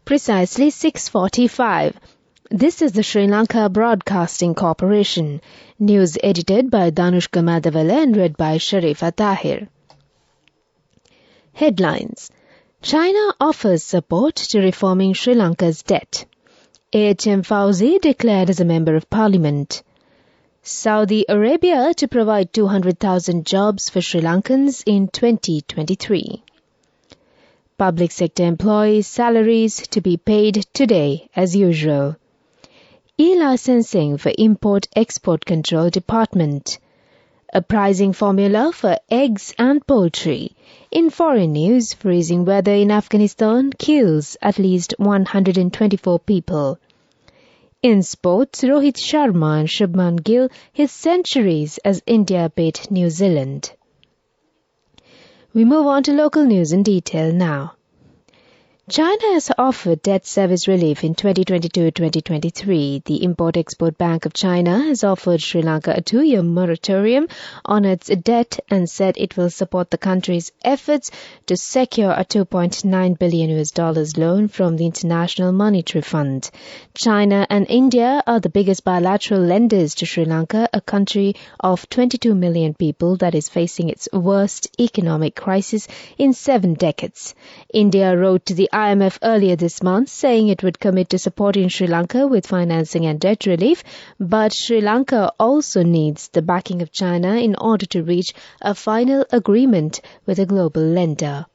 Precisely 6:45. This is the Sri Lanka Broadcasting Corporation. News edited by Danushka Madhavela and read by Sharifa Tahir. Headlines. China offers support to reforming Sri Lanka's debt. AHM Fauzi declared as a Member of Parliament. Saudi Arabia to provide 200,000 jobs for Sri Lankans in 2023. Public sector employees' salaries to be paid today as usual. E-licensing for Import-Export Control Department. A pricing formula for eggs and poultry. In foreign news, freezing weather in Afghanistan kills at least 124 people. In sports, Rohit Sharma and Shubman Gill hit centuries as India beat New Zealand. We move on to local news in detail now. China has offered debt service relief in 2022-2023. The Import-Export Bank of China has offered Sri Lanka a 2-year moratorium on its debt and said it will support the country's efforts to secure a $2.9 billion loan from the International Monetary Fund. China and India are the biggest bilateral lenders to Sri Lanka, a country of 22 million people that is facing its worst economic crisis in 7 decades. India wrote to the IMF earlier this month saying it would commit to supporting Sri Lanka with financing and debt relief, but Sri Lanka also needs the backing of China in order to reach a final agreement with a global lender.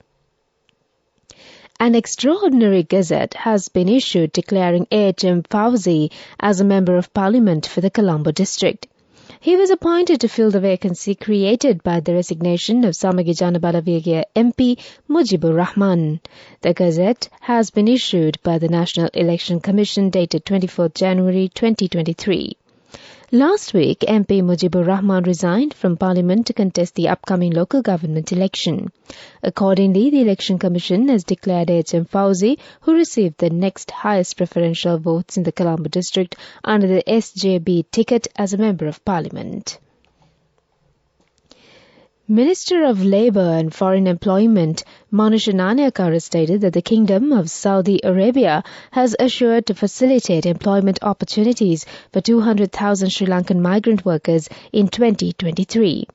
An extraordinary gazette has been issued declaring AHM Fauzi as a Member of Parliament for the Colombo district. He was appointed to fill the vacancy created by the resignation of Samagi Jana Balavirya MP Mujibur Rahman. The Gazette has been issued by the National Election Commission dated 24 January 2023. Last week, MP Mujibur Rahman resigned from Parliament to contest the upcoming local government election. Accordingly, the Election Commission has declared AHM Fauzi, who received the next highest preferential votes in the Colombo district under the SJB ticket, as a Member of Parliament. Minister of Labour and Foreign Employment Manusha Nanayakkara stated that the Kingdom of Saudi Arabia has assured to facilitate employment opportunities for 200,000 Sri Lankan migrant workers in 2023.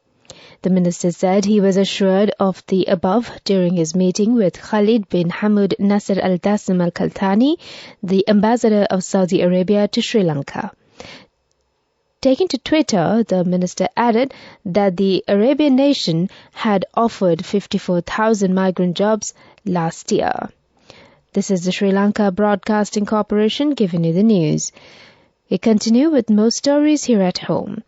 The minister said he was assured of the above during his meeting with Khalid bin Hamad Nasser Al Dassim Al Khaltani, the ambassador of Saudi Arabia to Sri Lanka. Taking to Twitter, the minister added that the Arabian nation had offered 54,000 migrant jobs last year. This is the Sri Lanka Broadcasting Corporation giving you the news. We continue with more stories here at home.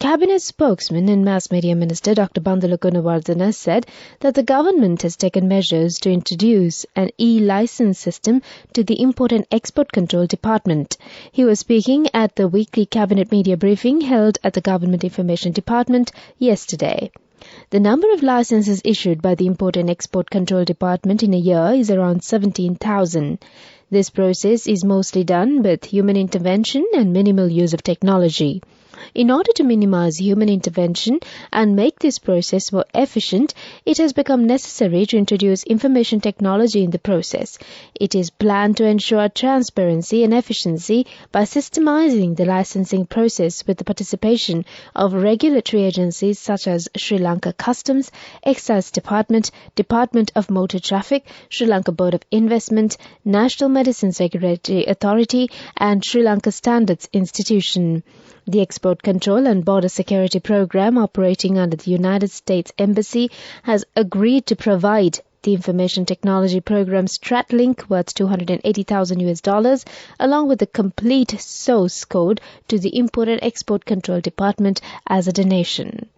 Cabinet spokesman and Mass Media Minister Dr. Bandula Gunawardena said that the government has taken measures to introduce an e-license system to the Import and Export Control Department. He was speaking at the weekly Cabinet media briefing held at the Government Information Department yesterday. The number of licenses issued by the Import and Export Control Department in a year is around 17,000. This process is mostly done with human intervention and minimal use of technology. In order to minimize human intervention and make this process more efficient, it has become necessary to introduce information technology in the process. It is planned to ensure transparency and efficiency by systemizing the licensing process with the participation of regulatory agencies such as Sri Lanka Customs, Excise Department, Department of Motor Traffic, Sri Lanka Board of Investment, National Medicines Regulatory Authority, and Sri Lanka Standards Institution. The Export Control and Border Security Program operating under the United States Embassy has agreed to provide the information technology program StratLink worth $280,000 along with the complete source code to the Import and Export Control Department as a donation.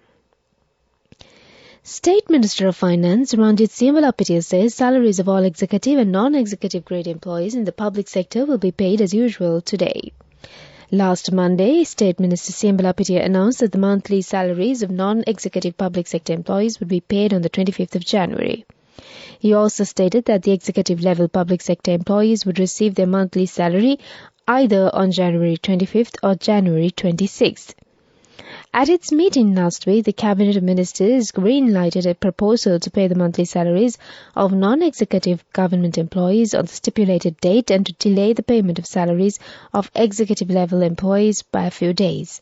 State Minister of Finance Ranjit Siambalapitiya says salaries of all executive and non-executive grade employees in the public sector will be paid as usual today. Last Monday, State Minister Siambalapitiya announced that the monthly salaries of non-executive public sector employees would be paid on the 25th of January. He also stated that the executive-level public sector employees would receive their monthly salary either on January 25th or January 26th. At its meeting last week, the Cabinet of Ministers green-lighted a proposal to pay the monthly salaries of non-executive government employees on the stipulated date and to delay the payment of salaries of executive-level employees by a few days.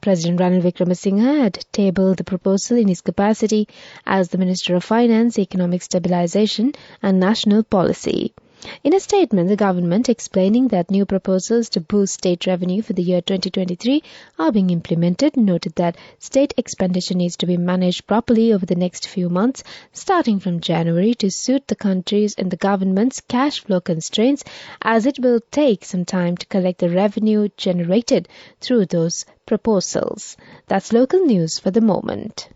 President Ranil Wickremesinghe had tabled the proposal in his capacity as the Minister of Finance, Economic Stabilisation and National Policy. In a statement, the government explaining that new proposals to boost state revenue for the year 2023 are being implemented, noted that state expenditure needs to be managed properly over the next few months, starting from January, to suit the country's and the government's cash flow constraints, as it will take some time to collect the revenue generated through those proposals. That's local news for the moment.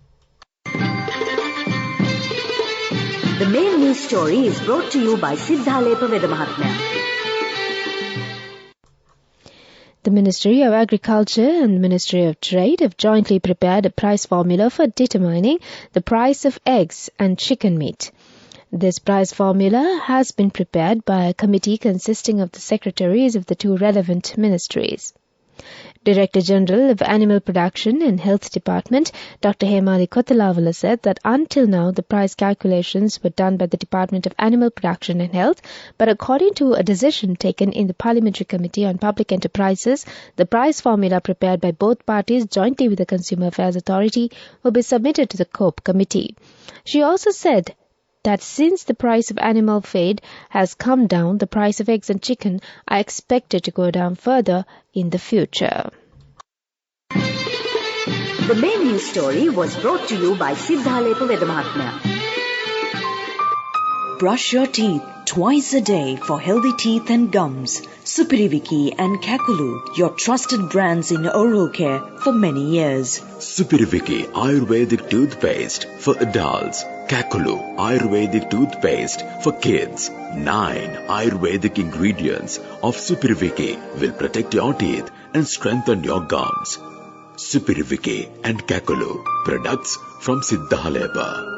The main news story is brought to you by Siddhalepa Vedamahatmya. The Ministry of Agriculture and the Ministry of Trade have jointly prepared a price formula for determining the price of eggs and chicken meat. This price formula has been prepared by a committee consisting of the secretaries of the two relevant ministries. Director General of Animal Production and Health Department, Dr. Hemali Kothalavala, said that until now the price calculations were done by the Department of Animal Production and Health, but according to a decision taken in the Parliamentary Committee on Public Enterprises, the price formula prepared by both parties jointly with the Consumer Affairs Authority will be submitted to the COPE Committee. She also said that since the price of animal feed has come down, the price of eggs and chicken are expected to go down further in the future. The main news story was brought to you by Siddhalepa Vedamahatmya. Brush your teeth twice a day for healthy teeth and gums. Supiriviki and Kakulu, your trusted brands in oral care for many years. Supiriviki Ayurvedic toothpaste for adults. Kakulu Ayurvedic toothpaste for kids. 9 Ayurvedic ingredients of Supiriviki will protect your teeth and strengthen your gums. Supiriviki and Kakulu, products from Siddhalepa.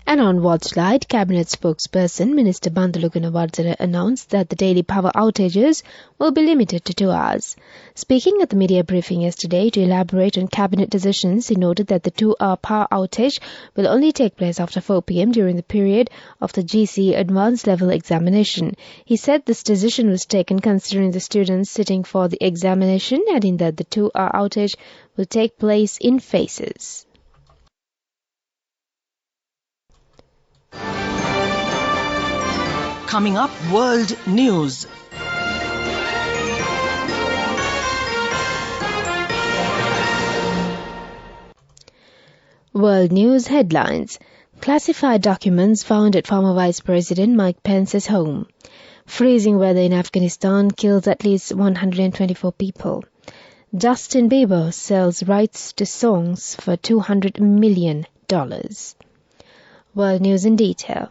And on Watchlight, Cabinet spokesperson Minister Bandulu Gunawardene announced that the daily power outages will be limited to 2 hours. Speaking at the media briefing yesterday to elaborate on Cabinet decisions, he noted that the 2-hour power outage will only take place after 4 p.m. during the period of the GC Advanced Level examination. He said this decision was taken considering the students sitting for the examination, adding that the 2-hour outage will take place in phases. Coming up, World News. World News headlines. Classified documents found at former Vice President Mike Pence's home. Freezing weather in Afghanistan kills at least 124 people. Justin Bieber sells rights to songs for $200 million. World News in detail.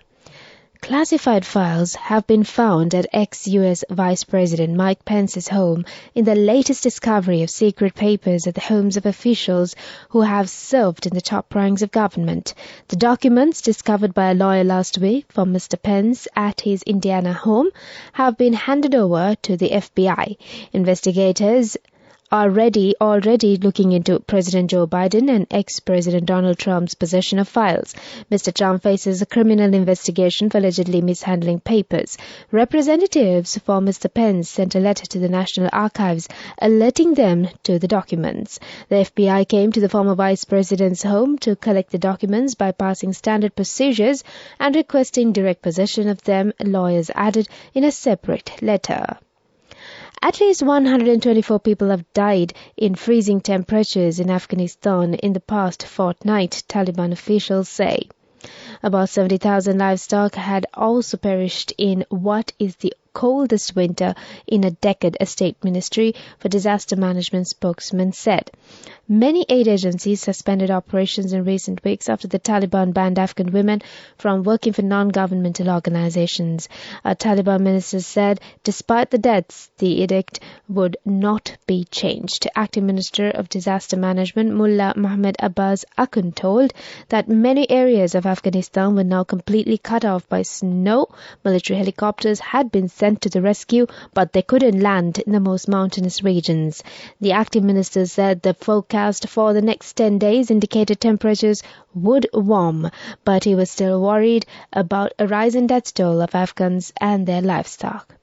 Classified files have been found at ex-U.S. Vice President Mike Pence's home in the latest discovery of secret papers at the homes of officials who have served in the top ranks of government. The documents, discovered by a lawyer last week from Mr. Pence at his Indiana home, have been handed over to the FBI. Investigators are already looking into President Joe Biden and ex-President Donald Trump's possession of files. Mr. Trump faces a criminal investigation for allegedly mishandling papers. Representatives for Mr. Pence sent a letter to the National Archives alerting them to the documents. The FBI came to the former vice president's home to collect the documents by passing standard procedures and requesting direct possession of them, lawyers added in a separate letter. At least 124 people have died in freezing temperatures in Afghanistan in the past fortnight, Taliban officials say. About 70,000 livestock had also perished in what is the coldest winter in a decade, a state ministry for disaster management spokesman said. Many aid agencies suspended operations in recent weeks after the Taliban banned Afghan women from working for non-governmental organizations. A Taliban minister said despite the deaths, the edict would not be changed. Acting Minister of Disaster Management Mullah Mohammed Abbas Akun told that many areas of Afghanistan were now completely cut off by snow. Military helicopters had been sent to the rescue, but they couldn't land in the most mountainous regions. The acting minister said the forecast for the next 10 days indicated temperatures would warm, but he was still worried about a rise in death toll of Afghans and their livestock.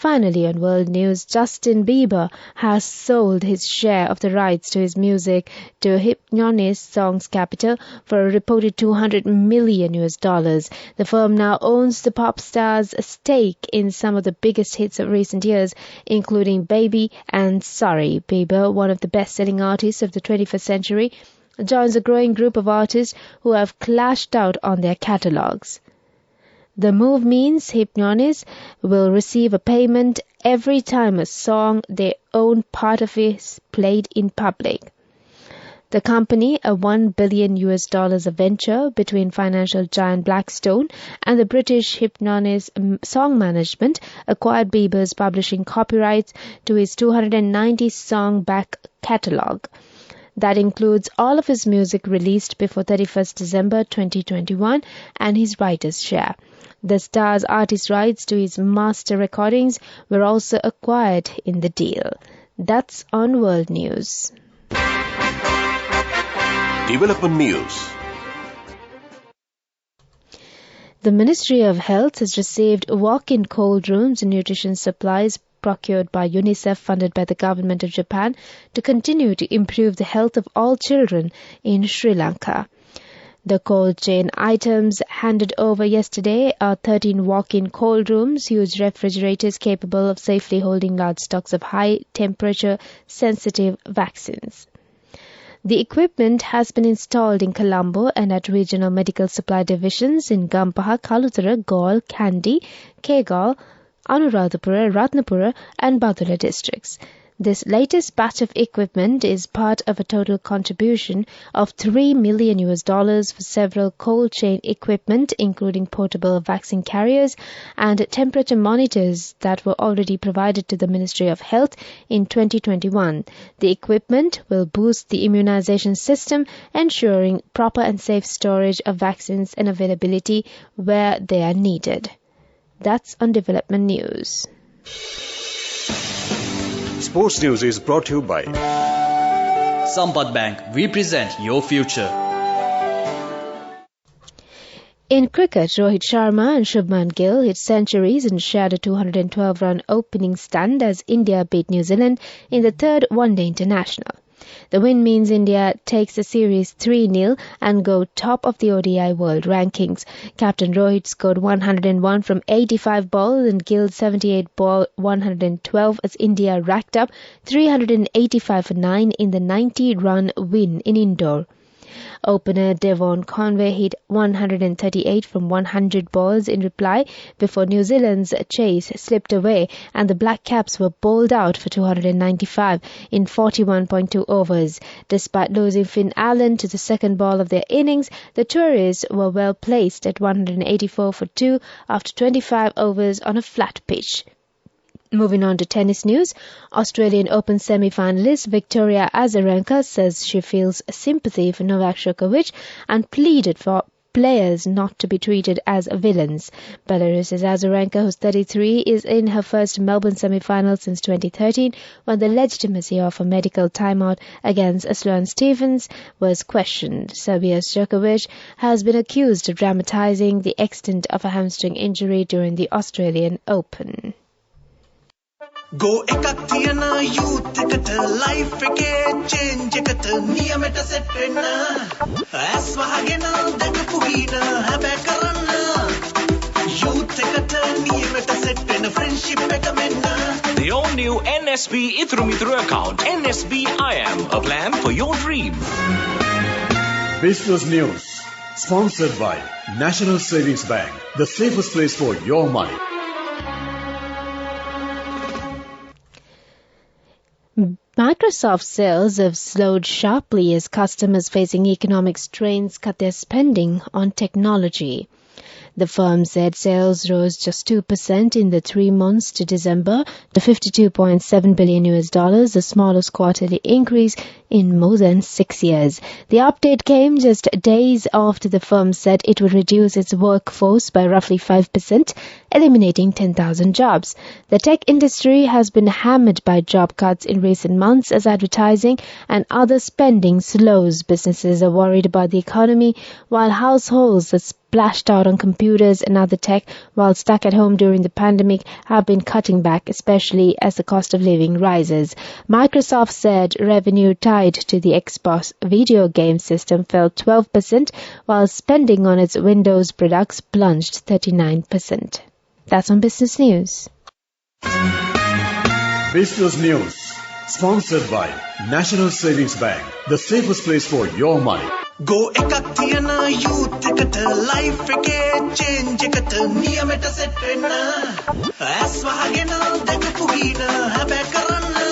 Finally, on world news, Justin Bieber has sold his share of the rights to his music to Hypnosis Songs Capital for a reported $200 million. The firm now owns the pop star's stake in some of the biggest hits of recent years, including Baby and Sorry. Bieber, one of the best-selling artists of the 21st century, joins a growing group of artists who have clashed out on their catalogs. The move means Hypnosis will receive a payment every time a song they own part of is played in public. The company, a $1 billion venture between financial giant Blackstone and the British Hypnosis Song Management, acquired Bieber's publishing copyrights to his 290-song back catalogue. That includes all of his music released before 31st December 2021 and his writer's share. The star's artist rights to his master recordings were also acquired in the deal. That's on World News. Development News. The Ministry of Health has received walk-in cold rooms and nutrition supplies procured by UNICEF, funded by the government of Japan, to continue to improve the health of all children in Sri Lanka. The cold chain items handed over yesterday are 13 walk-in cold rooms, huge refrigerators capable of safely holding large stocks of high-temperature sensitive vaccines. The equipment has been installed in Colombo and at regional medical supply divisions in Gampaha, Kalutara, Galle, Kandy, Kegalle, Anuradhapura, Ratnapura and Badula districts. This latest batch of equipment is part of a total contribution of $3 million for several cold chain equipment, including portable vaccine carriers and temperature monitors that were already provided to the Ministry of Health in 2021. The equipment will boost the immunization system, ensuring proper and safe storage of vaccines and availability where they are needed. That's on Development News. Sports News is brought to you by Sampath Bank. We present your future. In cricket, Rohit Sharma and Shubman Gill hit centuries and shared a 212-run opening stand as India beat New Zealand in the third one-day international. The win means India takes the series 3-0 and go top of the ODI world rankings. Captain Rohit scored 101 from 85 balls and Gill 78 ball 112 as India racked up 385 for 9 in the 90-run win in Indore. Opener Devon Conway hit 138 from 100 balls in reply before New Zealand's chase slipped away and the Black Caps were bowled out for 295 in 41.2 overs. Despite losing Finn Allen to the second ball of their innings, the tourists were well placed at 184 for 2 after 25 overs on a flat pitch. Moving on to tennis news, Australian Open semi-finalist Victoria Azarenka says she feels sympathy for Novak Djokovic and pleaded for players not to be treated as villains. Belarus's Azarenka, who's 33, is in her first Melbourne semi-final since 2013, when the legitimacy of a medical timeout against Sloane Stephens was questioned. Serbia's Djokovic has been accused of dramatizing the extent of a hamstring injury during the Australian Open. Go ekaktiana youth eකට life එකේ change එකට නියමෙට set වෙන්න ඇස් වහගෙන දැකපු ගින හැබැ කරන්න youth එකට නියමෙට set වෙන්න friendship එක මෙන්න. The all new NSB Ithru Mithru account, NSB IM, a plan for your dream. Business News, sponsored by National Savings Bank, the safest place for your money. Microsoft sales have slowed sharply as customers facing economic strains cut their spending on technology. The firm said sales rose just 2% in the 3 months to December to $52.7 billion, the smallest quarterly increase in more than 6 years. The update came just days after the firm said it would reduce its workforce by roughly 5%, eliminating 10,000 jobs. The tech industry has been hammered by job cuts in recent months as advertising and other spending slows. Businesses are worried about the economy, while households are splashed out on computers and other tech while stuck at home during the pandemic have been cutting back, especially as the cost of living rises. Microsoft said revenue tied to the Xbox video game system fell 12%, while spending on its Windows products plunged 39%. That's on Business News. Business News, sponsored by National Savings Bank, the safest place for your money. Go ekak thiyana youth ekata life ekේ change ekata niyameta set wenna as wahagena dakapu hina habe karanna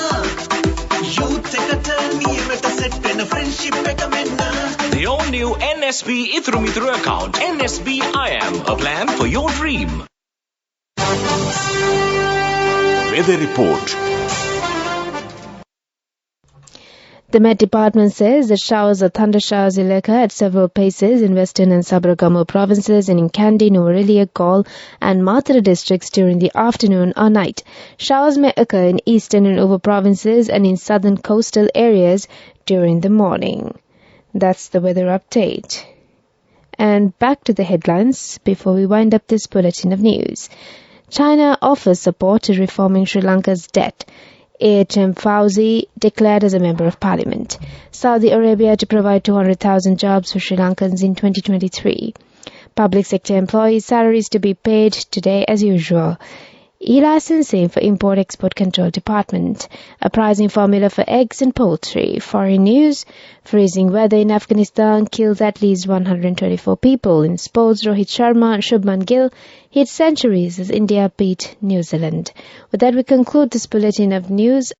youth ekata niyameta set wenna friendship ekaka menna. The all new NSB Ithru Mithru account, NSB IM, a plan for your dream. Weather report. The Met Department says that showers or thunder showers will occur at several places in Western and Sabaragamu provinces and in Kandy, Nuwara, Gaul and Mathura districts during the afternoon or night. Showers may occur in eastern and Uva provinces and in southern coastal areas during the morning. That's the weather update. And back to the headlines before we wind up this bulletin of news. China offers support to reforming Sri Lanka's debt. A.H.M. Fauzi declared as a Member of Parliament. Saudi Arabia to provide 200,000 jobs for Sri Lankans in 2023. Public sector employees' salaries to be paid today as usual. E-licensing for Import-Export Control Department. A pricing formula for eggs and poultry. Foreign news. Freezing weather in Afghanistan kills at least 124 people. In sports, Rohit Sharma and Shubman Gill hit centuries as India beat New Zealand. With that, we conclude this bulletin of news.